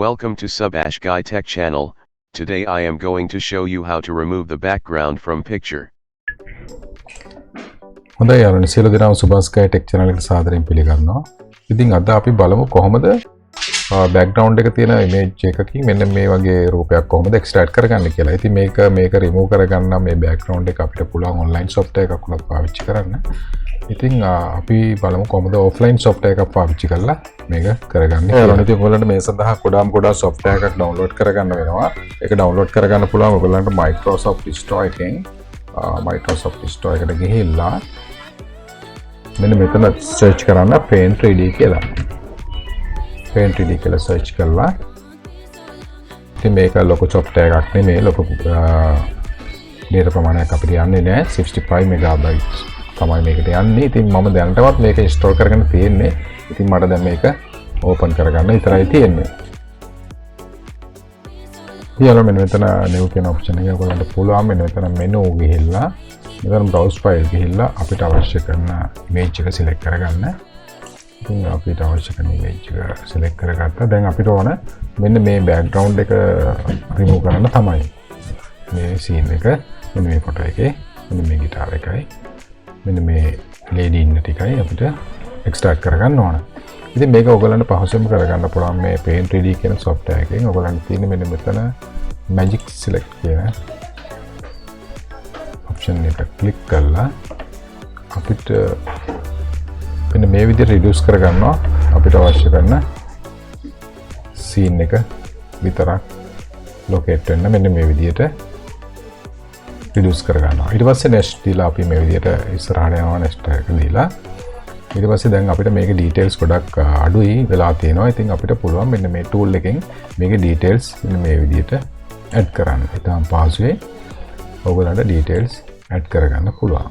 Welcome to Subash Guy Tech channel. Today I am going to show you how to remove the background from picture. හොඳයි යාළුවනේ සියලු දෙනාම Subash Guy Tech channel එකට සාදරයෙන් පිළිගන්නවා. ඉතින් අද අපි බලමු කොහොමද background එක තියෙන image එකකින් මෙන්න මේ වගේ රූපයක් කොහොමද extract කරගන්නේ කියලා. ඉතින් මේක remove කරගන්න නම් මේ background එක අපිට පුළුවන් online software එකක් උනත් පාවිච්චි කරන්න. ඉතින් අපි බලමු කොහොමද offline software එකක් පාවිච්චි කරලා මේක කරගන්නේ කියලා. ඉතින් ඔයගොල්ලන්ට මේ සඳහා ගොඩාක් software එකක් download කරගන්න වෙනවා. ඒක download කරගන්න පුළුවන් ඔයගොල්ලන්ට Microsoft Store එකෙන් Microsoft Store එකට ගිහිල්ලා මෙන්න මෙතන search කරන්න Paint 3D කියලා. Paint 3D කියලා search කරලා ඉතින් මේක ලොකු software එකක් නෙමෙයි ලොකු data ප්‍රමාණයක් අපිට යන්නේ නැහැ 65 megabytes තමයි මේකට යන්නේ. ඉතින් මම දැනටවත් මේක install කරගෙන තියෙන්නේ. ඉතින් මට දැන් මේක open කරගන්න විතරයි තියෙන්නේ. ඊළඟ මෙන්න මෙතන new කියන option එක ඔයගොල්ලන්ට පුළුවන් මෙන්න මෙතන menu ගිහිල්ලා මෙතන browse file ගිහිල්ලා අපිට අවශ්‍ය කරන image එක select කරගන්න. ඉතින් අපිට අවශ්‍ය කරන image එක select කරගත්තා. දැන් අපිට ඕන මෙන්න මේ background එක remove කරන්න තමයි. මේ scene එක මෙන්න මේ photo එකේ මෙන්න මේ guitar එකයි මෙන්න මේ lady ඉන්න ටිකයි අපිට extract කරගන්න ඕන. ඉතින් මේක ඔයගොල්ලන්ට පහසුවෙන්ම කරගන්න පුළුවන් මේ Paint 3D කියන software එකෙන්. ඔයගොල්ලන්ට තියෙන මෙන්න මෙතන magic select කියන option එක click කරලා අපිට මෙන්න මේ විදිහට reduce කරගන්නවා අපිට අවශ්‍ය කරන scene එක විතරක් locate වෙන්න මෙන්න මේ විදිහට reduce කරගන්නවා. ඊට පස්සේ next දීලා අපි මේ විදිහට ඉස්සරහට යනවා next එක දීලා ඊට පස්සේ දැන් අපිට මේකේ details ගොඩක් අඩුයි වෙලා තියෙනවා. ඉතින් අපිට පුළුවන් මෙන්න මේ tool එකෙන් මේකේ details මෙන්න මේ විදිහට add කරන්න. ඉතින් පහසුවේ ඔයගොල්ලන්ට details add කරගන්න පුළුවන්.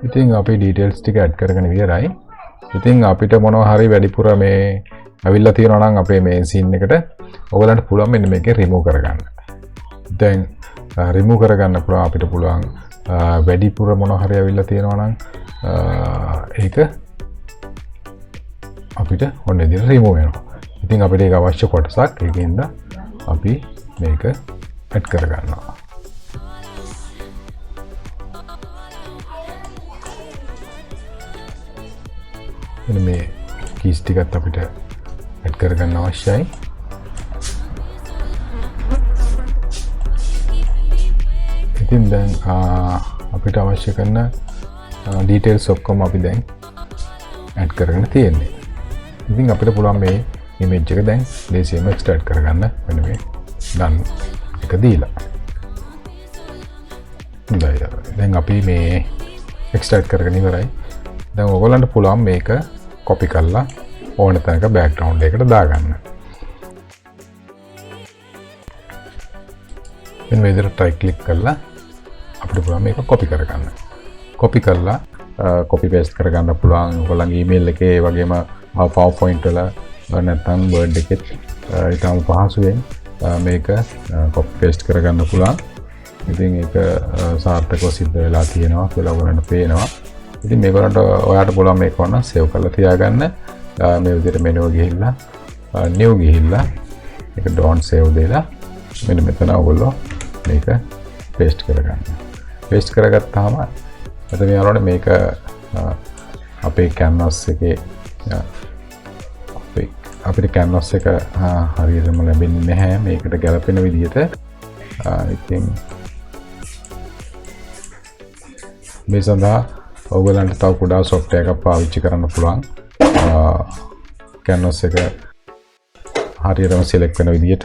ඉතින් අපි details ටික add කරගෙන ඉවරයි. ඉතින් අපිට මොනවා හරි වැඩිපුර මේ අවිල්ලා තියෙනවා නම් අපේ මේ scene එකට ඔයගලන්ට පුළුවන් මෙන්න මේකේ remove කරගන්න. දැන් remove කරගන්න පුළුවන් අපිට පුළුවන් වැඩිපුර මොනවා හරි අවිල්ලා තියෙනවා නම් ඒක අපිට ඔන්න ඉතින් remove වෙනවා. ඉතින් අපිට ඒක අවශ්‍ය කොටසක් ඒකින්ද අපි මේක add කරගන්නවා. මෙන්න මේ keys ටිකත් අපිට add කරගන්න අවශ්‍යයි. ඉතින් දැන් අපිට අවශ්‍ය කරන details ඔක්කොම අපි දැන් add කරගෙන තියෙන්නේ. ඉතින් අපිට පුළුවන් මේ image එක දැන් ලේසියෙන්ම extract කරගන්න මෙන්න මේ done එක දීලා. දැන් අපි මේ extract කරගෙන ඉවරයි. දැන් ඔයගොල්ලන්ට පුළුවන් මේක copy කරලා ඕන තැනක background එකකට දාගන්න. මෙන්න මේ විදිහට right click කරලා අපිට පුළුවන් මේක copy කරගන්න. copy කරලා copy paste කරගන්න පුළුවන් ඔයගොල්ලන්ගේ email එකේ වගේම PowerPoint වල නැත්නම් Word එකේ ඊටම පහසුවෙන් මේක copy paste කරගන්න පුළුවන්. ඉතින් ඒක සාර්ථකව සිද්ධ වෙලා තියෙනවා කියලා ඔයගොල්ලන්ට පේනවා. ඉතින් මේකට ඔයාලට පුළුවන් මේක වුණා save කරලා තියාගන්න. මේ විදිහට menu ගිහිල්ලා new ගිහිල්ලා මේක don't save දෙලා මෙන්න මෙතන ඔයගොල්ලෝ මේක paste කරගන්න. paste කරගත්තාම එතන යාළුවනේ මේක අපේ canvas එකේ අපිට canvas එක හරියටම ලැබෙන්නේ නැහැ මේකට ගැලපෙන විදිහට. ඉතින් මේ සඳහා ඔයගොල්ලන්ට තව කුඩා software එකක් පාවිච්චි කරන්න පුළුවන්. canvas එක හරියටම select වෙන විදිහට.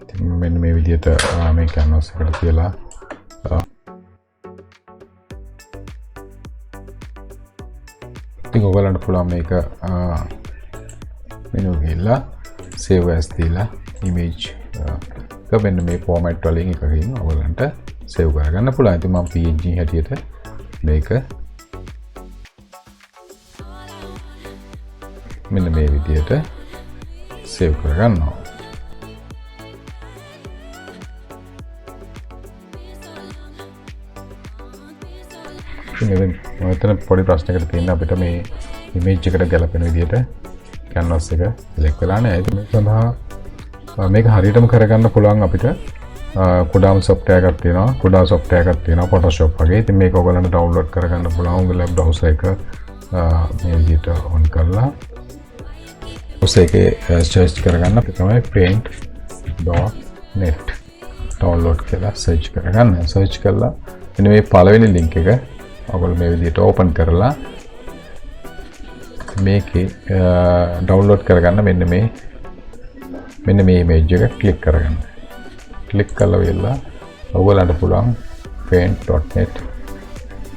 ඉතින් මෙන්න මේ විදිහට මේ canvas එකට කියලා ඉතින් ඔයගොල්ලන්ට පුළුවන් මේක menu ගිහලා save as දීලා image මෙන්න මේ format වලින් එකකින් ඔයගොල්ලන්ට save කරගන්න පුළුවන්. ඉතින් මම png හැටියට මේක මෙන්න මේ විදිහට සේව් කරගන්නවා. මෙතන පොඩි ප්‍රශ්නයකට තියෙන අපිට මේ ඉමේජ් එකට ගැලපෙන විදිහට canvas එක select වෙලා නැහැ. ඒක සඳහා මේක හරියටම කරගන්න පුළුවන් අපිට කුඩාම software එකක් තියෙනවා. කුඩා software එකක් තියෙනවා Photoshop වගේ. ඉතින් මේක ඔයගලන්ට download කරගන්න පුළුවන්. ඔයගොල්ලෝ browser එක මේ විදිහට on කරලා browser එකේ search කරගන්න අපි තමයි paint.net download කරලා search කරගන්න. search කරලා මෙන්න මේ පළවෙනි link එක ඔයගොල්ලෝ මේ විදිහට open කරලා මේකේ download කරගන්න මෙන්න මේ image එක click කරගන්න. click කරලා වෙලා ඔයගොල්ලන්ට පුළුවන් paint.net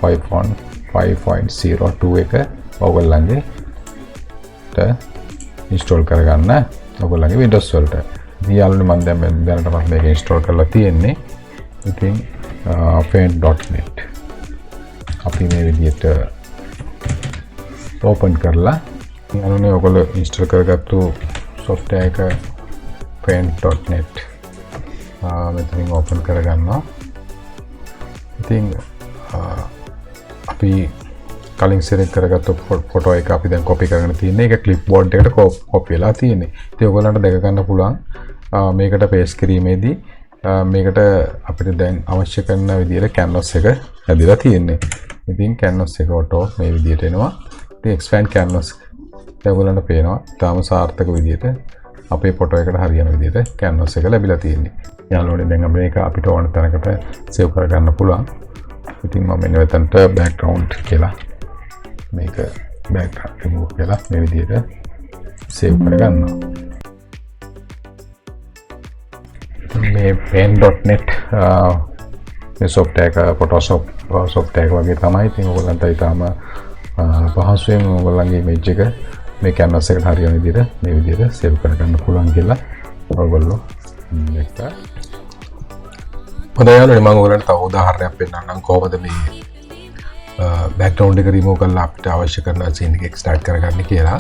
5.5.02 එක ඔයගොල්ලන්ගේ install කරගන්න ඔයගොල්ලන්ගේ Windows වලට. ඉතින් යාළුවනේ මම දැනට මේක install කරලා තියෙන්නේ. ඉතින් paint.net අපි මේ විදිහට open කරලා යාළුවනේ ඔයගොල්ලෝ install කරගත්තු software එක paint.net මෙතනින් open කරගන්නවා. ඉතින් අපි කලින් select කරගත්තු ෆොටෝ එක අපි දැන් copy කරගෙන තියෙන්නේ. ඒක clipboard එකට copy වෙලා තියෙන්නේ. ඉතින් ඔයගොල්ලන්ට දැක ගන්න පුළුවන් මේකට paste කිරීමේදී මේකට අපිට දැන් අවශ්‍ය කරන විදිහට canvas එක හැදිලා තියෙන්නේ. ඉතින් canvas එක auto මේ විදිහට එනවා. ඉතින් expand canvas ඔයගොල්ලන්ට පේනවා. තාම සාර්ථක විදිහට අපේ ෆොටෝ එකට හරියන විදිහට canvas එක ලැබිලා තියෙන්නේ. යාළුවනේ දැන් මේක අපිට ඕන තරකට save කරගන්න පුළුවන්. ඉතින් මම මෙන්න මෙතනට background කියලා මේක background remove කියලා මේ විදිහට save කරගන්නවා. මේ paint.net මේ software එක Photoshop software එක වගේ තමයි. ඉතින් ඔයගොල්ලන්ට ඊටාම පහසුවෙන් ඔයගොල්ලන්ගේ image එක මේ canvas එකට හරියන විදිහට මේ විදිහට save කරගන්න පුළුවන් කියලා ඔයගොල්ලෝ දැක්කා. හොඳයි යාළුවනේ මම ඔයගොල්ලන්ට තව උදාහරණයක් පෙන්නන්නම් කොහොමද මේ background එක remove කරලා අපිට අවශ්‍ය කරන scene එක extract කරගන්න කියලා.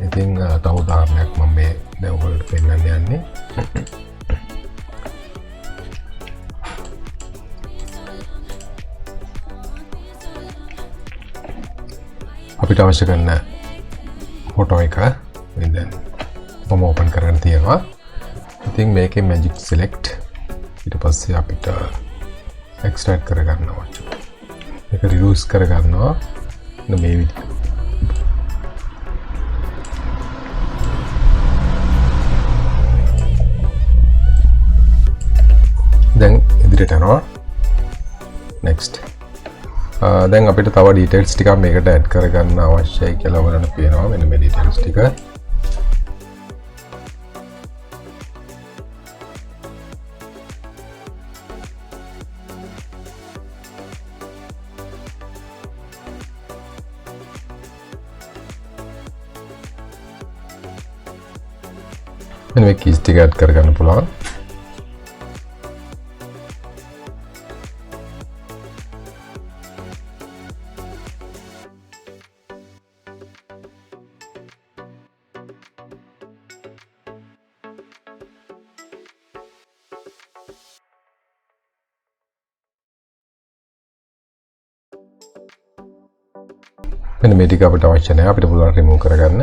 ඉතින් තව උදාහරණයක් මම මේ දැන් ඔයගොල්ලන්ට පෙන්නන්න යන්නේ. අපිට අවශ්‍ය කරන ෆොටෝ එක දැන් මම ඕපන් කරගෙන තියෙනවා. ඉතින් මේකේ magic select ඊට පස්සේ අපිට extract කරගන්නවා. ඒක reduce කරගන්නවා මේ විදිහට. දැන් ඉදිරියට යනවා. next දැන් අපිට තව details ටිකක් මේකට add කරගන්න අවශ්‍යයි කියලා ඔයගොල්ලන්ට පේනවා. මෙන්න මේ details ටික. මෙන්න මේ keys ටික add කරගන්න පුළුවන්. මෙන්න මේ ටික අපිට අවශ්‍ය නැහැ. අපිට පුළුවන් remove කරගන්න.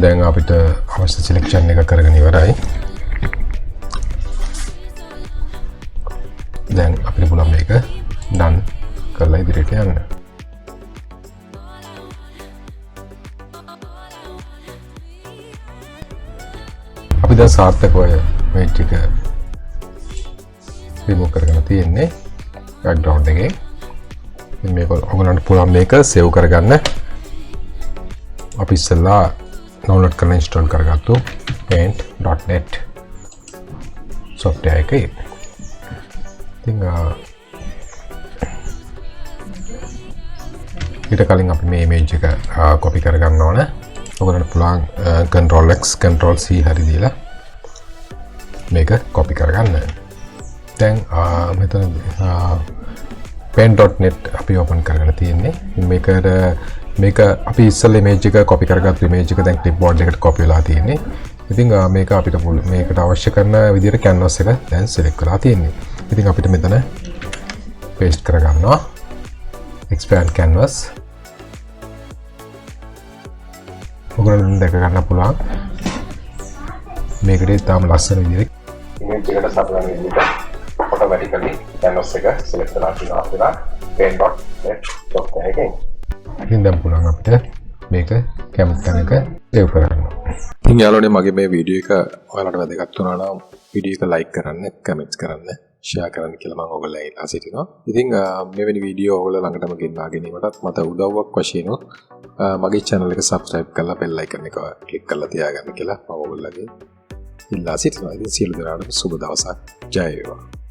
දැන් අපිට අවශ්‍ය selection එක කරගෙන ඉවරයි. දැන් අපිට පුළුවන් මේක done කරලා ඉදිරියට යන්න. අපි දැන් සාර්ථකව image එක remove කරගෙන තියෙන්නේ background එකේ. ඉතින් මේක ඔයගොල්ලන්ට පුළුවන් මේක save කරගන්න. අපි ඉස්සෙල්ලා ඩවුන්ලෝඩ් කරලා ඉන්ස්ටෝල් කරගත්තු paint.net software එකේ. ඉතින් ඊට කලින් අපි මේ image එක copy කරගන්න ඕන. ඔයගොල්ලන්ට පුළුවන් control X control C හරි දීලා මේක copy කරගන්න. දැන් මෙතන paint.net අපි open කරගෙන තියෙන්නේ. මේක අපි ඉස්සෙල්ලා image එක copy කරගත්තු image එක දැන් clipboard එකට copy වෙලා තියෙන්නේ. ඉතින් මේක අපිට මේකට අවශ්‍ය කරන විදිහට canvas එක දැන් select කරලා තියෙන්නේ. ඉතින් අපිට මෙතන paste කරගන්නවා. expand canvas. ඔයගොල්ලන් දැක ගන්න පුළුවන් මේකට තාම ලස්සන විදිහට image එකට සපයන විදිහට automatically canvas එක select කරලා තියෙනවා paint.net software එකෙන්. ඉතින් දැන් පුළුවන් අපිට මේක කැමති තැනක save කරගන්න. ඉතින් යාළුවනේ මගේ මේ වීඩියෝ එක ඔයාලට වැදගත් වුණා නම් වීඩියෝ එක like කරන්න, comments කරන්න, share කරන්න කියලා මම ඔයගොල්ලෝ ඉල්ලා සිටිනවා. ඉතින් මෙවැනි වීඩියෝ ඔයගොල්ලෝ ළඟටම ගෙන්වා ගැනීමටත් මට උදව්වක් වශයෙන් මගේ channel එක subscribe කරලා bell icon එක click කරලා තියාගන්න කියලා මම ඔයගොල්ලන්ගෙන් ඉල්ලා සිටිනවා. ඉතින් සියලු දෙනාටම සුබ දවසක්. ජය වේවා.